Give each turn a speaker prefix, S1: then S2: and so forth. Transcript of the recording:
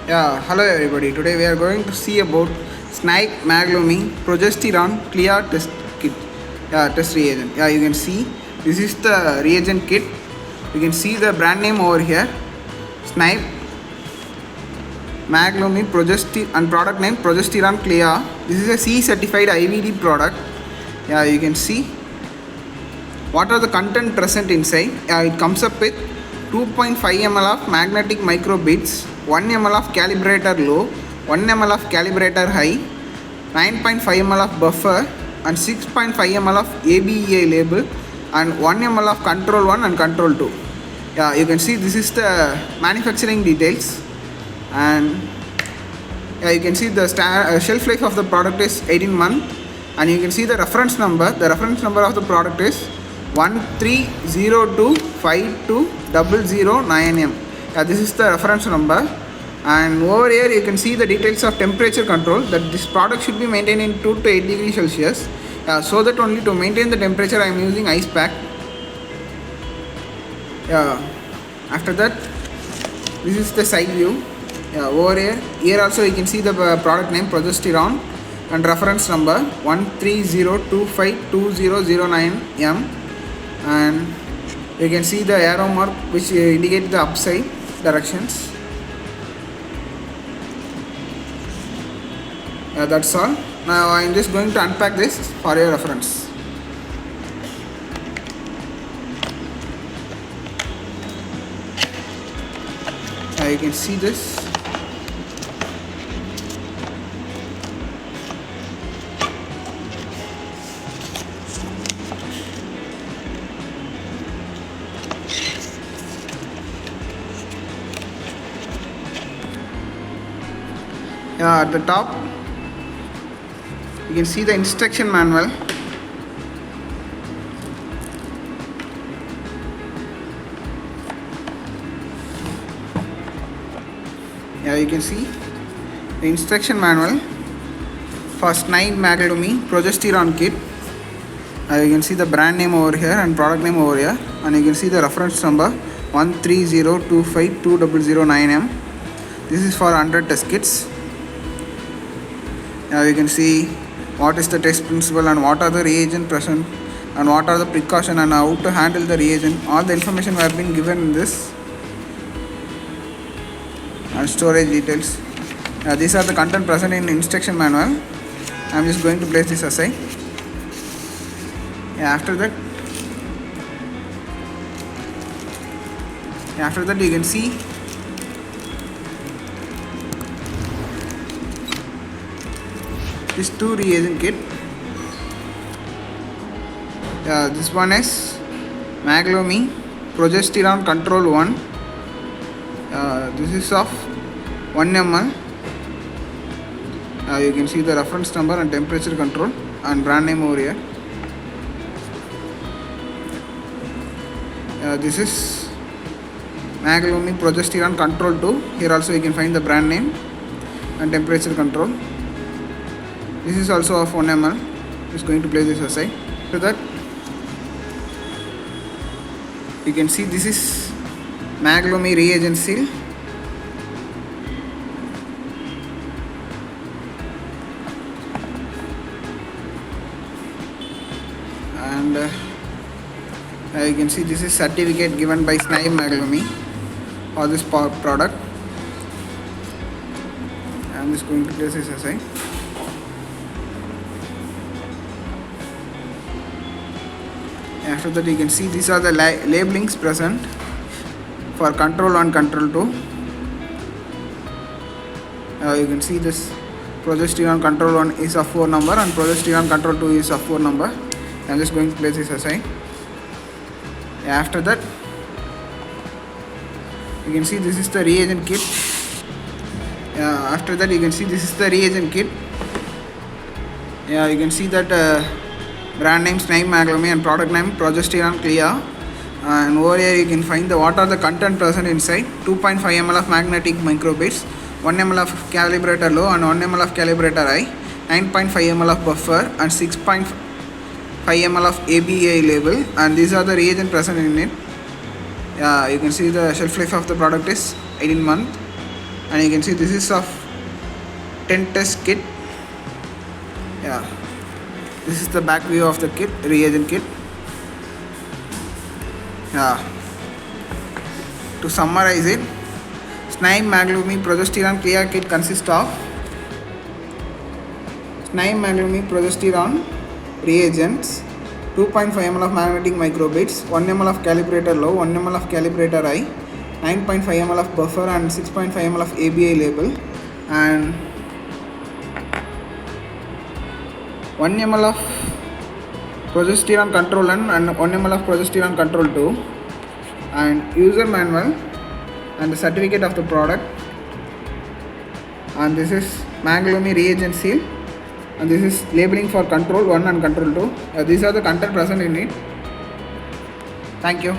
S1: Yeah, hello everybody. Today we are going to see about Snibe MAGLUMI Progesterone CLIA test kit, test reagent. Yeah, you can see this is the reagent kit. You can see the brand name over here, Snibe MAGLUMI Progesterone, and product name Progesterone CLIA. This is a C certified IVD product. Yeah, you can see what are the content present inside. It comes up with 2.5 ml of magnetic microbeads, 1 ml of calibrator low, 1 ml of calibrator high, 9.5 ml of buffer, and 6.5 ml of ABEA label, and 1 ml of control 1 and control 2. Yeah, you can see this is the manufacturing details, and yeah, you can see the shelf life of the product is 18 months, and you can see the reference number. The reference number of the product is 1302520009M. Yeah, this is the reference number. And over here you can see the details of temperature control, that this product should be maintained in 2 to 8 degrees Celsius. So that only to maintain the temperature I am using ice pack. After that, this is the side view. Over here also you can see the product name Progesterone and reference number 1302520009M. And you can see the arrow mark which indicate the upside directions. That's all. Now I am just going to unpack this for your reference. You can see this. At the top you can see the instruction manual. You can see the instruction manual for Snibe MAGLUMI Progesterone kit. You can see the brand name over here and product name over here, and you can see the reference number 1302520009M. This is for 100 test kits. You can see what is the test principle and what are the reagent present and what are the precaution and how to handle the reagent. All the information have been given in this, and storage details. These are the content present in instruction manual. I am just going to place this aside. After that you can see this 2 reagent kit. This one is MAGLUMI Progesterone Control 1. This is of 1 ml. You can see the reference number and temperature control and brand name over here. This is MAGLUMI Progesterone Control 2. Here also you can find the brand name and temperature control. This is also of 1 ml. Just going to place this aside. So that you can see this is MAGLUMI reagent seal. And you can see this is certificate given by Snibe MAGLUMI for this product. I am just going to place this aside. After that you can see these are the labelings present for control 1, control 2. You can see this progesterone control 1 is of 4 number and progesterone control 2 is of 4 number. I am just going to place this aside. After that you can see this is the reagent kit. After that you can see this is the reagent kit. You can see that brand name Snibe MAGLUMI and product name Progesterone CLIA. And over here you can find what are the content present inside. 2.5 ml of magnetic microbeads, 1 ml of calibrator low and 1 ml of calibrator high, 9.5 ml of buffer and 6.5 ml of ABEA label, and these are the reagent present in it. You can see the shelf life of the product is 18 months. and you can see this is of 10 test kit. Yeah, this is the back view of the kit, reagent kit. Yeah, to summarize it, Snibe MAGLUMI Progesterone CLIA kit consists of Snibe MAGLUMI Progesterone reagents, 2.5 ml of magnetic microbeads, 1 ml of calibrator low, 1 ml of calibrator high, 9.5 ml of buffer and 6.5 ml of ABI label, and 1 ml of progesterone control 1 and 1 ml of progesterone control 2, and user manual and the certificate of the product. And this is Maglumi reagent seal, and this is labeling for control 1 and control 2. These are the content present in it. Thank you.